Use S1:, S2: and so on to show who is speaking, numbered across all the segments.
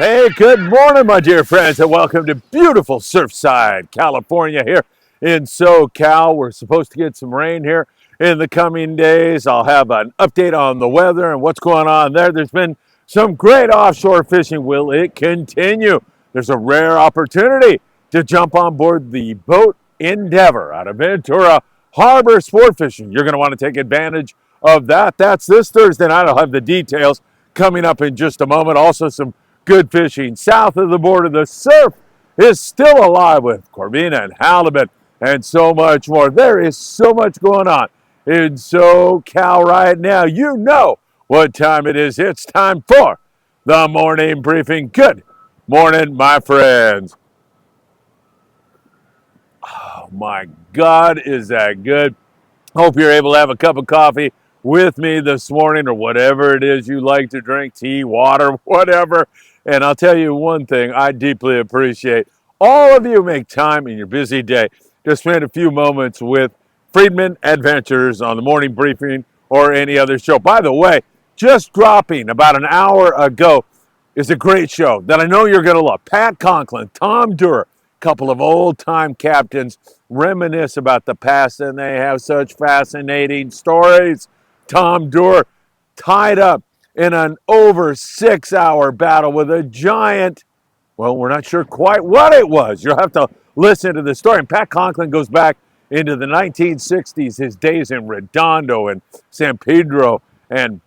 S1: Hey, good morning, my dear friends, and welcome to beautiful Surfside, California here in SoCal. We're supposed to get some rain here in the coming days. I'll have an update on the weather and what's going on there. There's been some great offshore fishing. Will it continue? There's a rare opportunity to jump on board the boat Endeavor out of Ventura Harbor sport fishing. You're going to want to take advantage of that. That's this Thursday night. I'll have the details coming up in just a moment. Also, some good fishing south of the border. The surf is still alive with corvina and halibut and so much more. There is so much going on in SoCal right now. You know what time it is. It's time for the morning briefing. Good morning, my friends. Oh my God, is that good? Hope you're able to have a cup of coffee with me this morning, or whatever it is you like to drink, tea, water, whatever. And I'll tell you one thing, I deeply appreciate all of you make time in your busy day to spend a few moments with Friedman Adventures on the morning briefing or any other show. By the way, just dropping about an hour ago is a great show that I know you're going to love. Pat Conklin, Tom Durer, couple of old-time captains reminisce about the past, and they have such fascinating stories. Tom Durer tied up in an over 6-hour battle with a giant, well, we're not sure quite what it was. You'll have to listen to the story. And Pat Conklin goes back into the 1960s, his days in Redondo and San Pedro and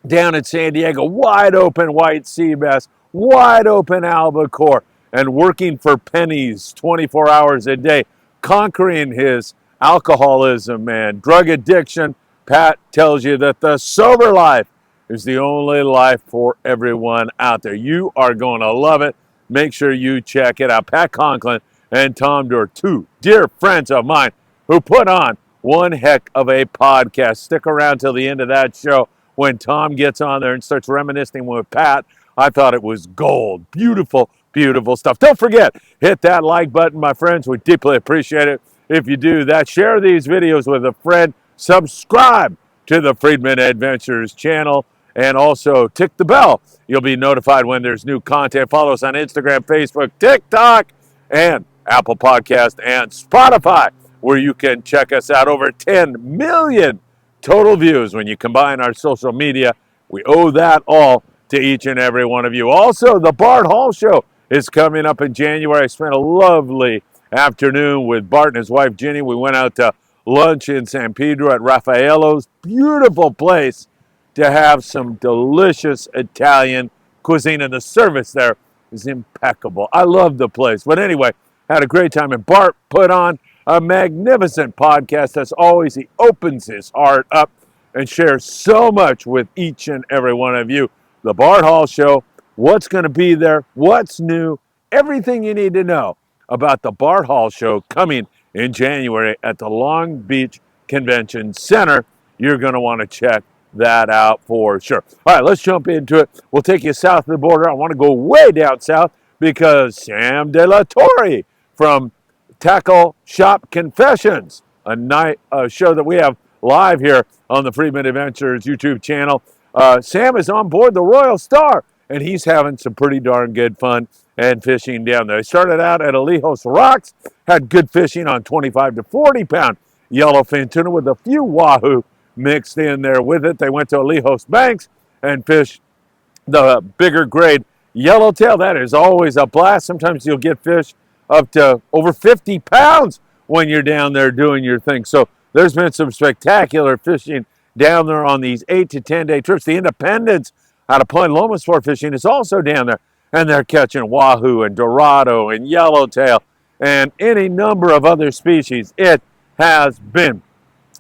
S1: down in San Diego, wide open white sea bass, wide open albacore, and working for pennies 24 hours a day, conquering his alcoholism and drug addiction. Pat tells you that the sober life is the only life for everyone out there. You are going to love it. Make sure you check it out. Pat Conklin and Tom Durer, two dear friends of mine who put on one heck of a podcast. Stick around till the end of that show when Tom gets on there and starts reminiscing with Pat. I thought it was gold. Beautiful, beautiful stuff. Don't forget, hit that like button, my friends. We deeply appreciate it if you do that. Share these videos with a friend. Subscribe to the Friedman Adventures channel. And also tick the bell. You'll be notified when there's new content. Follow us on Instagram, Facebook, TikTok, and Apple Podcast and Spotify, where you can check us out. Over 10 million total views when you combine our social media. We owe that all to each and every one of you. Also, the Bart Hall show is coming up in January. I spent a lovely afternoon with Bart and his wife, Ginny. We went out to lunch in San Pedro at Raffaello's. Beautiful place to have some delicious Italian cuisine, and the service there is impeccable. I love the place. But anyway, had a great time, and Bart put on a magnificent podcast. As always, he opens his heart up and shares so much with each and every one of you. The Bart Hall Show, what's going to be there, what's new, everything you need to know about the Bart Hall Show coming in January at the Long Beach Convention Center. You're going to want to check that out for sure. All right, let's jump into it. We'll take you south of the border. I want to go way down south because Sam De La Torre from Tackle Shop Confessions, a show that we have live here on the Friedman Adventures YouTube channel. Sam is on board the Royal Star, and he's having some pretty darn good fun and fishing down there. He started out at Alejos Rocks, had good fishing on 25 to 40 pound yellowfin tuna with a few wahoo mixed in there with it. They went to Alejos Banks and fished the bigger grade yellowtail. That is always a blast. Sometimes you'll get fish up to over 50 pounds when you're down there doing your thing. So there's been some spectacular fishing down there on these 8 to 10 day trips. The Independence out of Point Loma Sport Fishing is also down there, and they're catching wahoo and dorado and yellowtail and any number of other species. It has been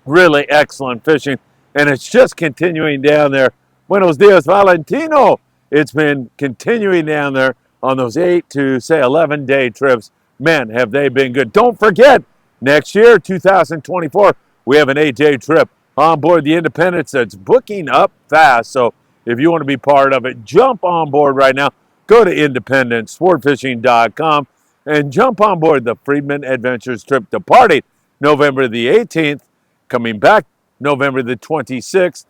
S1: really excellent fishing, and it's just continuing down there. Buenos dias, Valentino. It's been continuing down there on those 8 to, say, 11-day trips. Man, have they been good. Don't forget, next year, 2024, we have an 8-day trip on board the Independence that's booking up fast. So if you want to be part of it, jump on board right now. Go to independentsportfishing.com and jump on board the Friedman Adventures trip departing November the 18th, coming back November the 26th.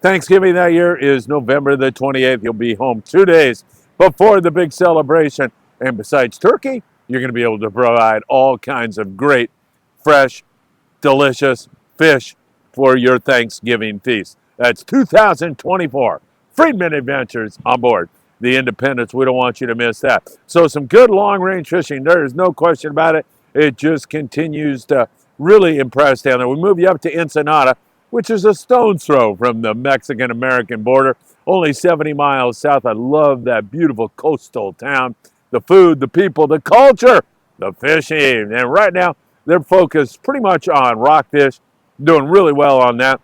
S1: Thanksgiving that year is November the 28th. You'll be home 2 days before the big celebration. And besides turkey, you're going to be able to provide all kinds of great, fresh, delicious fish for your Thanksgiving feast. That's 2024 Friedman Adventures on board the Independence. We don't want you to miss that. So some good long-range fishing. There is no question about it. It just continues to really impress down there. We move you up to Ensenada, which is a stone's throw from the Mexican-American border, only 70 miles south. I love that beautiful coastal town. The food, the people, the culture, the fishing. And right now, they're focused pretty much on rockfish, doing really well on that.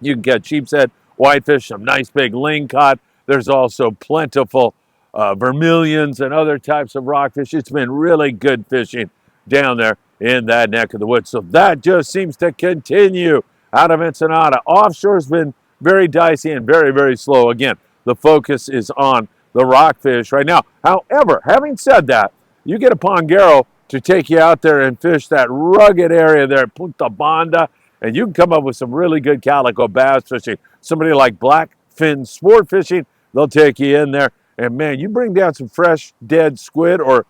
S1: You can catch sheepshead, whitefish, some nice big lingcod. There's also plentiful vermilions and other types of rockfish. It's been really good fishing down there in that neck of the woods. So that just seems to continue out of Ensenada. Offshore's been very dicey and very, very slow. Again, the focus is on the rockfish right now. However, having said that, you get a Pongero to take you out there and fish that rugged area there at Punta Banda, and you can come up with some really good calico bass fishing. Somebody like Bluefin Sportfishing, they'll take you in there, and man, you bring down some fresh dead squid or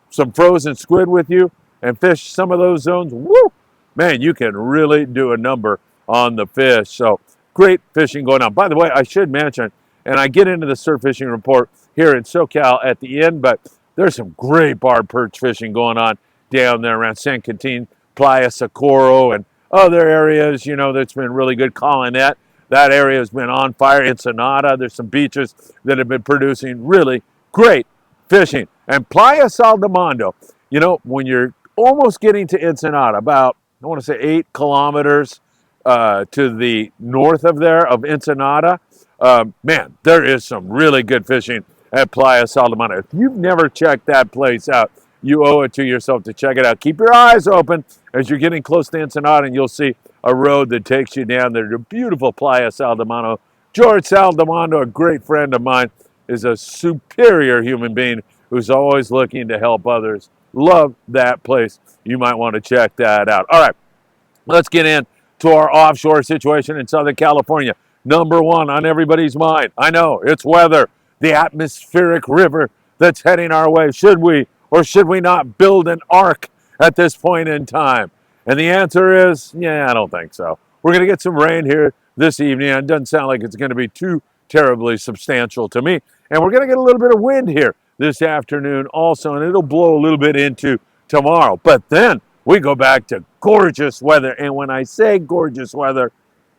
S1: some frozen squid with you and fish some of those zones, woo, man, you can really do a number on the fish. So great fishing going on. By the way, I should mention, and I get into the surf fishing report here in SoCal at the end, but there's some great barred perch fishing going on down there around San Quintin, Playa Socorro, and other areas, you know, that's been really good. Collinet, that area has been on fire. Ensenada, there's some beaches that have been producing really great fishing. And Playa Saldamondo, you know, when you're almost getting to Ensenada, about, I want to say 8 kilometers to the north of there, of Ensenada, man, there is some really good fishing at Playa Saldamondo. If you've never checked that place out, you owe it to yourself to check it out. Keep your eyes open as you're getting close to Ensenada, and you'll see a road that takes you down there to beautiful Playa Saldamondo. George Saldamondo, a great friend of mine, is a superior human being who's always looking to help others. Love that place. You might want to check that out. All right, let's get into our offshore situation in Southern California. Number one on everybody's mind, I know, it's weather. The atmospheric river that's heading our way. Should we or should we not build an ark at this point in time? And the answer is, yeah, I don't think so. We're going to get some rain here this evening. It doesn't sound like it's going to be too terribly substantial to me. And we're going to get a little bit of wind here this afternoon also, and it'll blow a little bit into tomorrow. But then we go back to gorgeous weather. And when I say gorgeous weather,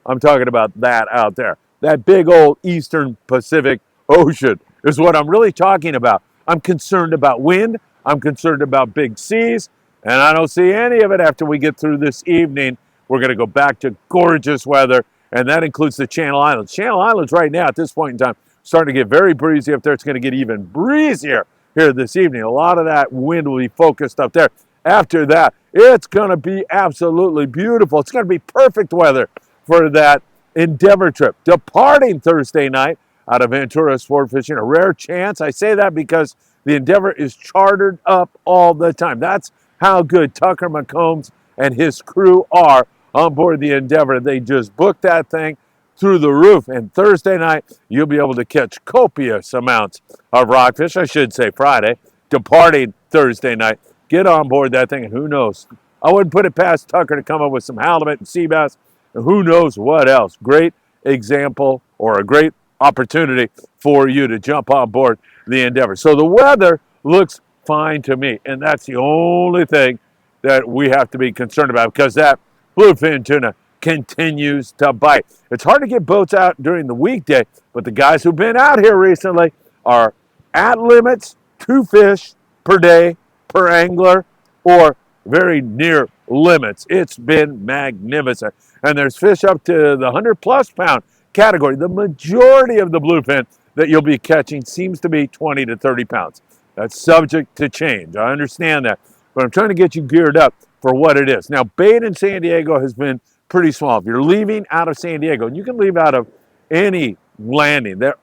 S1: I'm talking about that out there. That big old Eastern Pacific Ocean is what I'm really talking about. I'm concerned about wind. I'm concerned about big seas. And I don't see any of it after we get through this evening. We're going to go back to gorgeous weather, and that includes the Channel Islands. Channel Islands right now at this point in time starting to get very breezy up there. It's going to get even breezier here this evening. A lot of that wind will be focused up there. After that, it's going to be absolutely beautiful. It's going to be perfect weather for that Endeavor trip. Departing Thursday night out of Ventura Sport Fishing, a rare chance. I say that because the Endeavor is chartered up all the time. That's how good Tucker McCombs and his crew are on board the Endeavor. They just booked that thing through the roof. And Thursday night, you'll be able to catch copious amounts of rockfish. I should say Friday, departing Thursday night. Get on board that thing, and who knows? I wouldn't put it past Tucker to come up with some halibut and sea bass, and who knows what else. Great example or a great opportunity for you to jump on board the Endeavor. So the weather looks fine to me, and that's the only thing that we have to be concerned about, because that bluefin tuna continues to bite. It's hard to get boats out during the weekday, but the guys who've been out here recently are at limits, 2 fish per day per angler, or very near limits. It's been magnificent. And there's fish up to the 100+ pound category. The majority of the bluefin that you'll be catching seems to be 20 to 30 pounds. That's subject to change. I understand that, but I'm trying to get you geared up for what it is. Now, bait in San Diego has been pretty small. If you're leaving out of San Diego, and you can leave out of any landing, the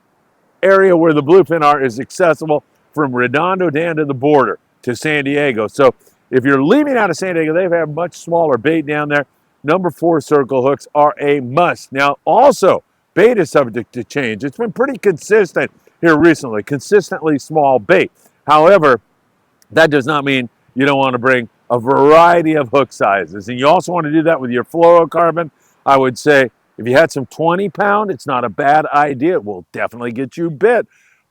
S1: area where the bluefin are is accessible from Redondo down to the border to San Diego. So if you're leaving out of San Diego, they have much smaller bait down there. Number 4 circle hooks are a must. Now, also, bait is subject to change. It's been pretty consistent here recently. Consistently small bait. However, that does not mean you don't want to bring a variety of hook sizes. And you also want to do that with your fluorocarbon. I would say if you had some 20-pound, it's not a bad idea. It will definitely get you bit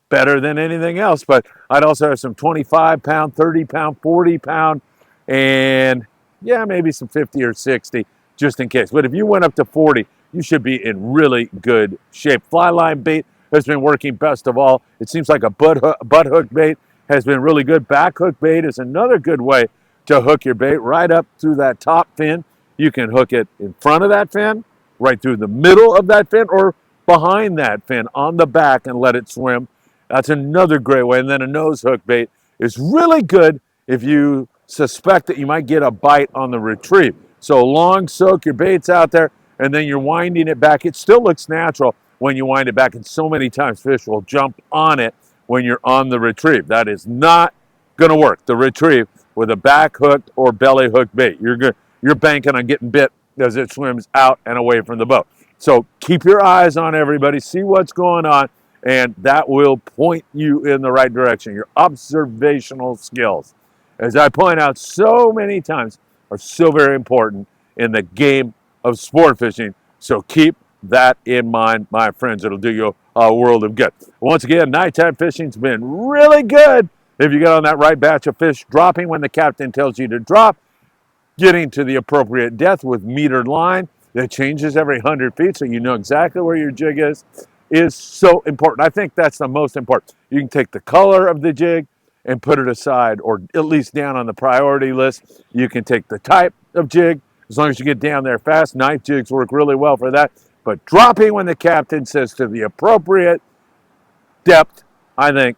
S1: better than anything else. But I'd also have some 25-pound, 30-pound, 40-pound, and yeah, maybe some 50 or 60 just in case. But if you went up to 40, you should be in really good shape. Fly line bait has been working best of all. It seems like a butt hook bait has been really good. Back hook bait is another good way to hook your bait right up through that top fin. You can hook it in front of that fin, right through the middle of that fin, or behind that fin on the back and let it swim. That's another great way. And then a nose hook bait is really good if you suspect that you might get a bite on the retrieve. So long soak your baits out there, and then you're winding it back. It still looks natural when you wind it back, and so many times fish will jump on it when you're on the retrieve. That is not going to work, the retrieve, with a back hooked or belly hooked bait. You're banking on getting bit as it swims out and away from the boat. So keep your eyes on everybody, see what's going on, and that will point you in the right direction. Your observational skills, as I point out so many times, are so very important in the game of sport fishing. So keep that in mind, my friends. It'll do you a world of good. Once again, nighttime fishing's been really good. If you get on that right batch of fish, dropping when the captain tells you to drop, getting to the appropriate depth with metered line that changes every 100 feet so you know exactly where your jig is so important. I think that's the most important. You can take the color of the jig and put it aside, or at least down on the priority list. You can take the type of jig, as long as you get down there fast. Knife jigs work really well for that. But dropping when the captain says to the appropriate depth, I think,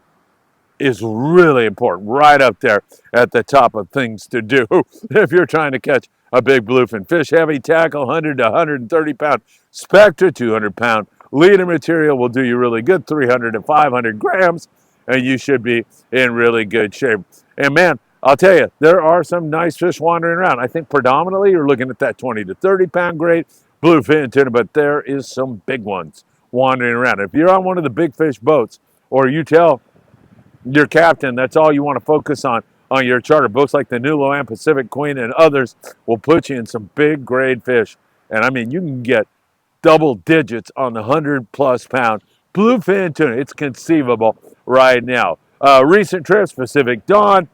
S1: is really important, right up there at the top of things to do if you're trying to catch a big bluefin. Fish heavy tackle, 100 to 130 pound Spectra, 200 pound leader material will do you really good, 300 to 500 grams, and you should be in really good shape. And man, I'll tell you, there are some nice fish wandering around. I think predominantly you're looking at that 20 to 30 pound grade bluefin tuna, but there is some big ones wandering around. If you're on one of the big fish boats, or you tell your captain that's all you want to focus on your charter, boats like the New Loan Pacific Queen and others will put you in some big grade fish. And I mean, you can get double digits on the 100+ pound bluefin tuna. It's conceivable right now. Recent trips, Pacific Dawn,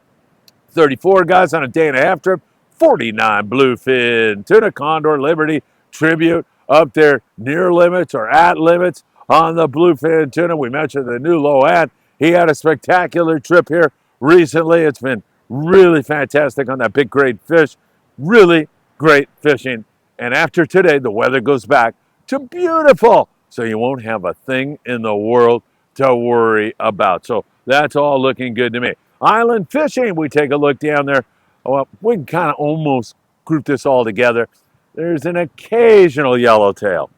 S1: 34 guys on a day and a half trip, 49 bluefin tuna, Condor, Liberty, Tribute, up there near limits or at limits on the bluefin tuna. We mentioned the New Loan. He had a spectacular trip here recently. It's been really fantastic on that big grade fish. Really great fishing. And after today, the weather goes back to beautiful. So you won't have a thing in the world to worry about. So that's all looking good to me. Island fishing, we take a look down there. Well, we can kind of almost group this all together. There's an occasional yellowtail,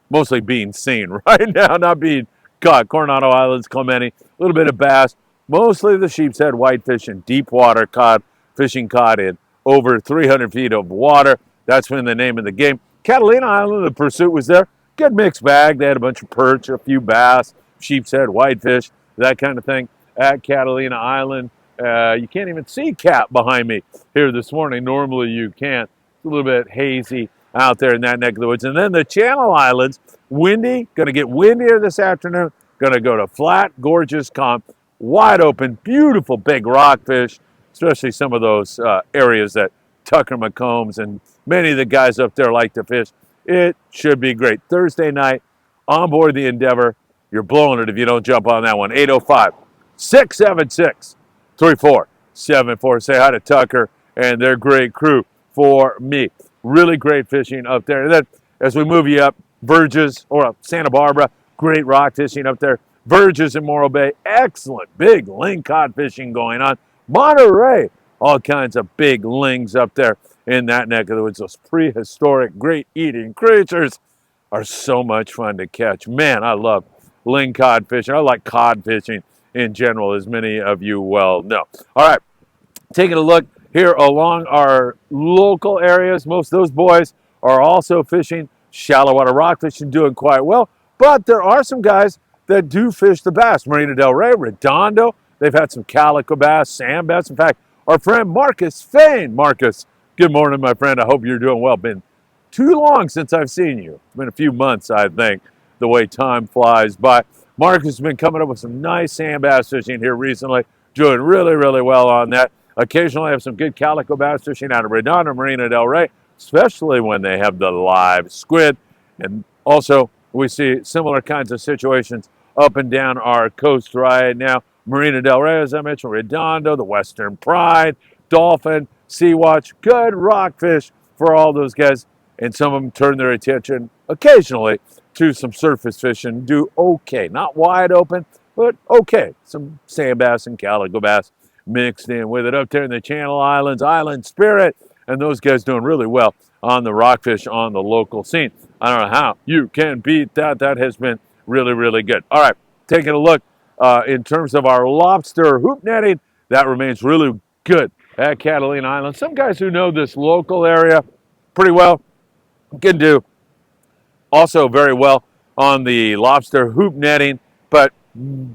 S1: mostly being seen right now, not being caught. Coronado Islands, Clemente, a little bit of bass, mostly the sheep's head whitefish and deep water cod, fishing cod in over 300 feet of water. That's been the name of the game. Catalina Island, the pursuit was there. Good mixed bag. They had a bunch of perch, a few bass, sheep's head, whitefish, that kind of thing at Catalina Island. You can't even see Cat behind me here this morning. Normally you can't. It's a little bit hazy out there in that neck of the woods. And then the Channel Islands, windy, going to get windier this afternoon. Going to go to flat, gorgeous comp, wide open, beautiful big rockfish, especially some of those areas that Tucker McCombs and many of the guys up there like to fish. It should be great. Thursday night, on board the Endeavor. You're blowing it if you don't jump on that one. 805-676-3474. Say hi to Tucker and their great crew for me. Really great fishing up there. And then as we move you up, Verges or Santa Barbara, great rock fishing up there. Verges in Morro Bay, excellent big lingcod fishing going on. Monterey, all kinds of big lings up there in that neck of the woods. Those prehistoric, great eating creatures are so much fun to catch. Man, I love lingcod fishing. I like cod fishing in general, as many of you well know. All right, taking a look here along our local areas. Most of those boys are also fishing shallow water rock fishing, doing quite well. But there are some guys that do fish the bass. Marina Del Rey, Redondo, they've had some calico bass, sand bass. In fact, our friend Marcus Fain. Marcus, good morning, my friend. I hope you're doing well. Been too long since I've seen you. It's been a few months, I think, the way time flies by. Marcus has been coming up with some nice sand bass fishing here recently, doing really, really well on that. Occasionally I have some good calico bass fishing out of Redondo, Marina Del Rey, especially when they have the live squid. And also, we see similar kinds of situations up and down our coast right now. Marina Del Rey, as I mentioned, Redondo, the Western Pride, Dolphin, Sea Watch, good rockfish for all those guys. And some of them turn their attention occasionally to some surface fishing, do okay. Not wide open, but okay. Some sand bass and calico bass mixed in with it up there in the Channel Islands, Island Spirit, and those guys doing really well on the rockfish on the local scene. I don't know how you can beat that. That has been really, really good. All right, taking a look in terms of our lobster hoop netting, that remains really good at Catalina Island. Some guys who know this local area pretty well can do also very well on the lobster hoop netting, but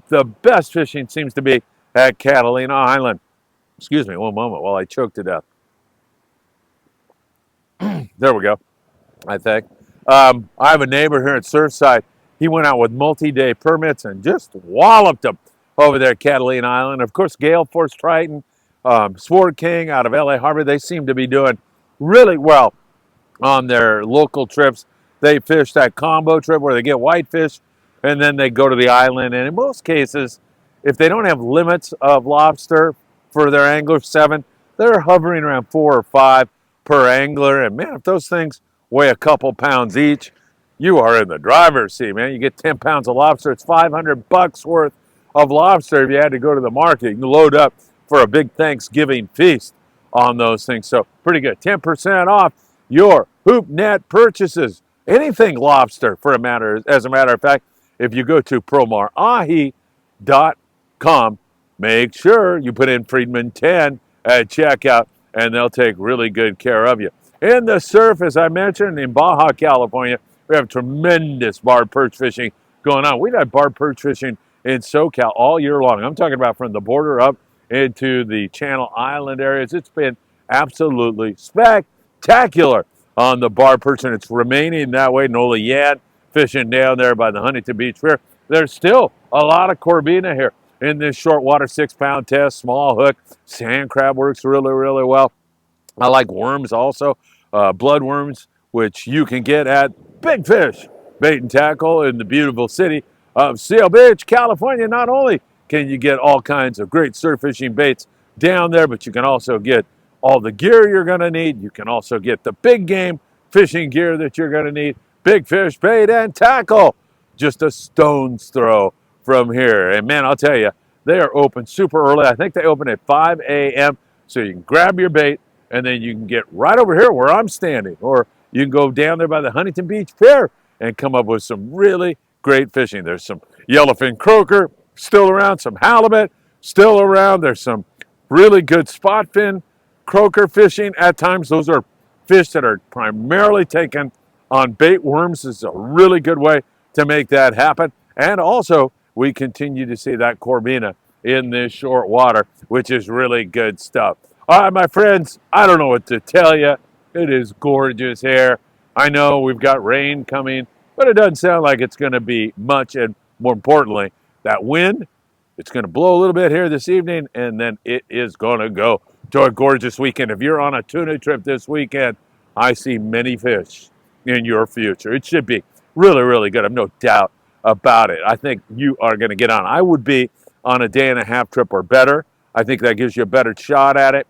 S1: the best fishing seems to be at Catalina Island. Excuse me one moment while I choke to death. There we go, I think. I have a neighbor here at Surfside. He went out with multi-day permits and just walloped them over there at Catalina Island. Of course, Gale Force Triton, Sport King out of LA Harbor, they seem to be doing really well on their local trips. They fish that combo trip where they get whitefish and then they go to the island. And in most cases, if they don't have limits of lobster for their angler 7, they're hovering around 4 or 5 per angler. And man, if those things weigh a couple pounds each, you are in the driver's seat, man. You get 10 pounds of lobster, it's $500 worth of lobster if you had to go to the market. You can load up for a big Thanksgiving feast on those things. So pretty good. 10% off your hoop net purchases. Anything lobster, as a matter of fact, if you go to promarahi.com, make sure you put in Friedman 10 at checkout, and they'll take really good care of you. In the surf, as I mentioned, in Baja, California, we have tremendous barred perch fishing going on. We've had barred perch fishing in SoCal all year long. I'm talking about from the border up into the Channel Island areas. It's been absolutely spectacular on the barred perch, and it's remaining that way. Nola Yan fishing down there by the Huntington Beach Pier. There's still a lot of corbina here in this short water 6-pound test, small hook. Sand crab works really, really well. I like worms also, blood worms, which you can get at Big Fish Bait and Tackle in the beautiful city of Seal Beach, California. Not only can you get all kinds of great surf fishing baits down there, but you can also get all the gear you're going to need. You can also get the big game fishing gear that you're going to need. Big Fish Bait and Tackle, just a stone's throw from here. And man, I'll tell you, they are open super early. I think they open at 5 a.m. So you can grab your bait and then you can get right over here where I'm standing. Or you can go down there by the Huntington Beach Pier and come up with some really great fishing. There's some yellowfin croaker still around, some halibut still around. There's some really good spot fin croaker fishing at times. Those are fish that are primarily taken on bait. Worms is a really good way to make that happen. And also, we continue to see that corbina in this short water, which is really good stuff. All right, my friends, I don't know what to tell you. It is gorgeous here. I know we've got rain coming, but it doesn't sound like it's going to be much. And more importantly, that wind, it's going to blow a little bit here this evening, and then it is going to go to a gorgeous weekend. If you're on a tuna trip this weekend, I see many fish in your future. It should be really, really good. I have no doubt about it. I think you are going to get on. I would be on a day-and-a-half trip or better. I think that gives you a better shot at it.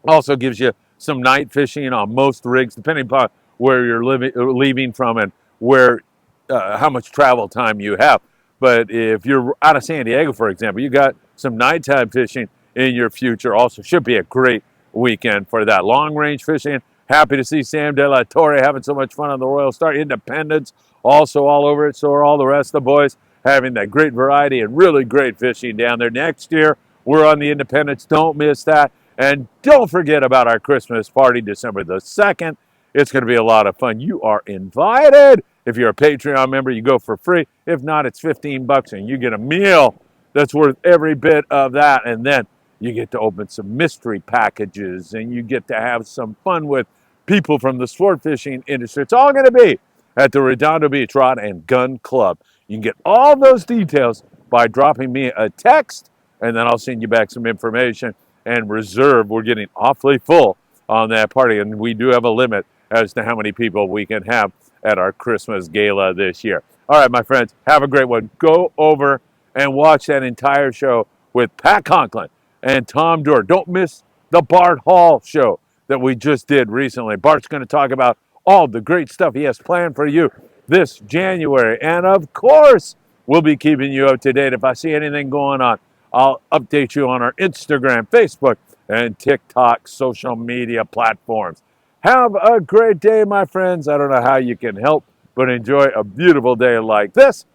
S1: Also gives you some night fishing on most rigs, depending upon where you're leaving from and where how much travel time you have. But if you're out of San Diego, for example, you got some nighttime fishing in your future. Also should be a great weekend for that. Long-range fishing. Happy to see Sam De La Torre having so much fun on the Royal Star. Independence also all over it. So are all the rest of the boys, having that great variety and really great fishing down there. Next year, we're on the Independence. Don't miss that. And don't forget about our Christmas party, December the 2nd. It's going to be a lot of fun. You are invited If you're a Patreon member, you go for free. If not, it's 15 bucks and you get a meal that's worth every bit of that. And then you get to open some mystery packages and you get to have some fun with people from the sport fishing industry. It's all going to be at the Redondo Beach Rod and Gun Club. You can get all those details by dropping me a text, and then I'll send you back some information and reserve. We're getting awfully full on that party, and we do have a limit as to how many people we can have at our Christmas gala this year. All right, my friends, have a great one. Go over and watch that entire show with Pat Conklin and Tom Doerr. Don't miss the Bart Hall show that we just did recently. Bart's going to talk about all the great stuff he has planned for you this January. And of course, we'll be keeping you up to date. If I see anything going on, I'll update you on our Instagram, Facebook, and TikTok social media platforms. Have a great day, my friends. I don't know how you can help but enjoy a beautiful day like this.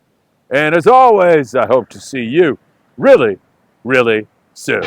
S1: And as always, I hope to see you really, really soon.